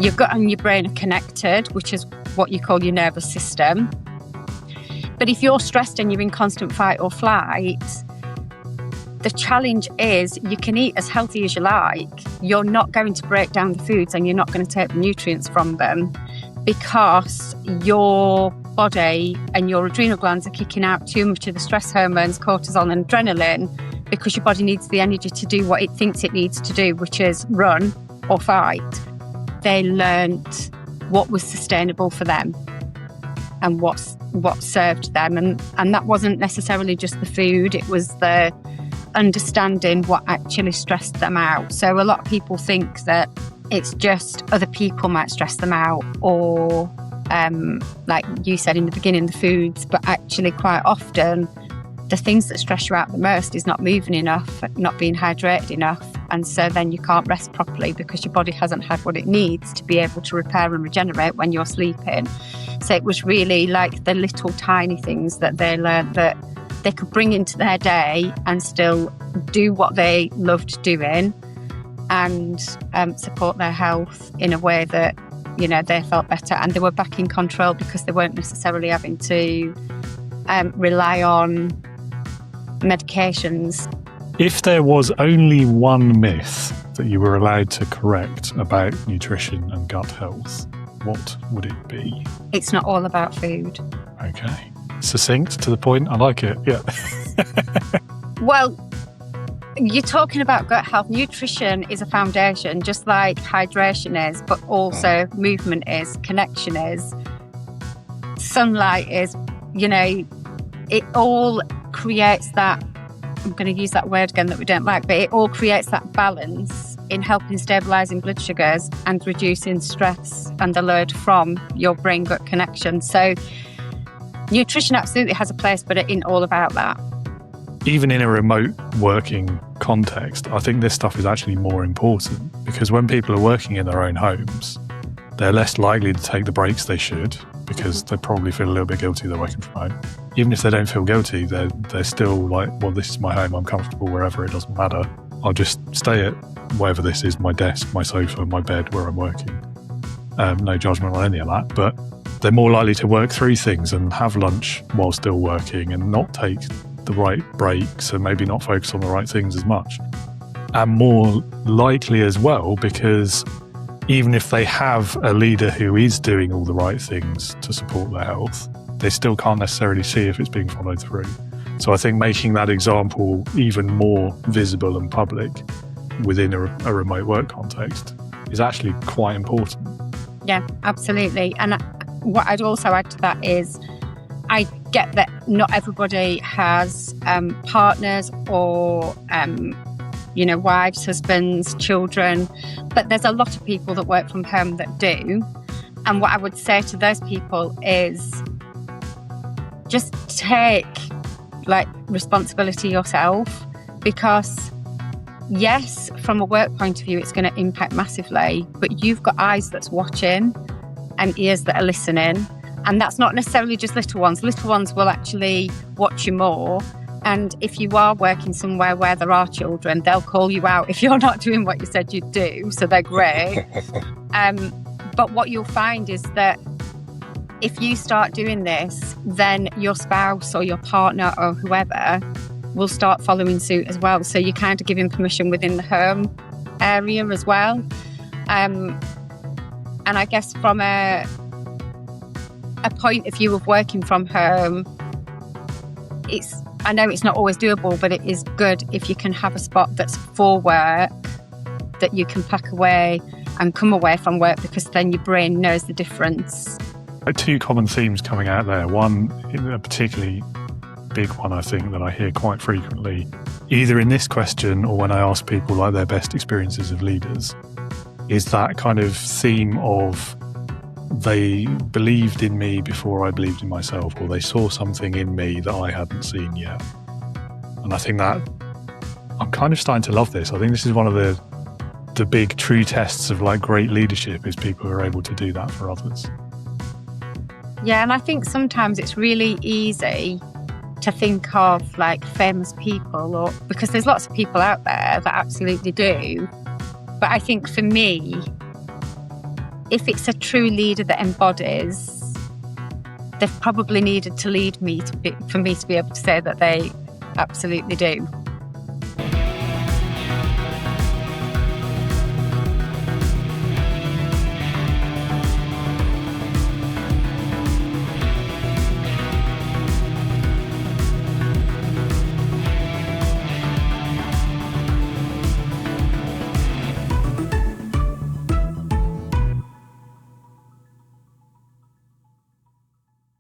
Your gut and your brain are connected, which is what you call your nervous system. But if you're stressed and you're in constant fight or flight, the challenge is you can eat as healthy as you like. You're not going to break down the foods and you're not going to take the nutrients from them because your body and your adrenal glands are kicking out too much of the stress hormones, cortisol and adrenaline, because your body needs the energy to do what it thinks it needs to do, which is run or fight. They learnt what was sustainable for them and what served them. And that wasn't necessarily just the food, it was the understanding what actually stressed them out. So a lot of people think that it's just other people might stress them out, or like you said in the beginning, the foods, but actually quite often the things that stress you out the most is not moving enough, not being hydrated enough. And so then you can't rest properly because your body hasn't had what it needs to be able to repair and regenerate when you're sleeping. So it was really like the little tiny things that they learned that they could bring into their day and still do what they loved doing and support their health in a way that, you know, they felt better and they were back in control because they weren't necessarily having to rely on medications. If there was only one myth that you were allowed to correct about nutrition and gut health, what would it be? It's not all about food. Okay. Succinct, to the point. I like it. Yeah. Well, you're talking about gut health. Nutrition is a foundation, just like hydration is, but also movement is, connection is, sunlight is, you know, it all creates that, I'm going to use that word again that we don't like, but it all creates that balance in helping stabilising blood sugars and reducing stress and the load from your brain-gut connection. So nutrition absolutely has a place, but it ain't all about that. Even in a remote working context, I think this stuff is actually more important because when people are working in their own homes, they're less likely to take the breaks they should because they probably feel a little bit guilty they're working from home. Even if they don't feel guilty, they're still like, well, this is my home, I'm comfortable wherever, it doesn't matter. I'll just stay at wherever this is, my desk, my sofa, my bed, where I'm working. No judgment on any of that, but they're more likely to work through things and have lunch while still working and not take the right breaks and maybe not focus on the right things as much. And more likely as well, because even if they have a leader who is doing all the right things to support their health, they still can't necessarily see if it's being followed through. So I think making that example even more visible and public within a remote work context is actually quite important. Yeah, absolutely. And what I'd also add to that is I get that not everybody has partners or wives, husbands, children, but there's a lot of people that work from home that do. And what I would say to those people is just take responsibility yourself, because yes, from a work point of view, it's going to impact massively, but you've got eyes that's watching and ears that are listening. And that's not necessarily just little ones. Little ones will actually watch you more. And if you are working somewhere where there are children, they'll call you out if you're not doing what you said you'd do. So they're great. But what you'll find is that if you start doing this, then your spouse or your partner or whoever will start following suit as well. So you're kind of giving permission within the home area as well. And I guess from a point of view of working from home, I know it's not always doable, but it is good if you can have a spot that's for work that you can pack away and come away from work, because then your brain knows the difference. Two common themes coming out there. One, a particularly big one, I think, that I hear quite frequently, either in this question or when I ask people like their best experiences of leaders, is that kind of theme of they believed in me before I believed in myself, or they saw something in me that I hadn't seen yet. And I think that I'm kind of starting to love this. I think this is one of the big true tests of great leadership, is people who are able to do that for others. Yeah, and I think sometimes it's really easy to think of famous people, or because there's lots of people out there that absolutely do. But I think for me, if it's a true leader that embodies, they've probably needed to lead me for me to be able to say that they absolutely do.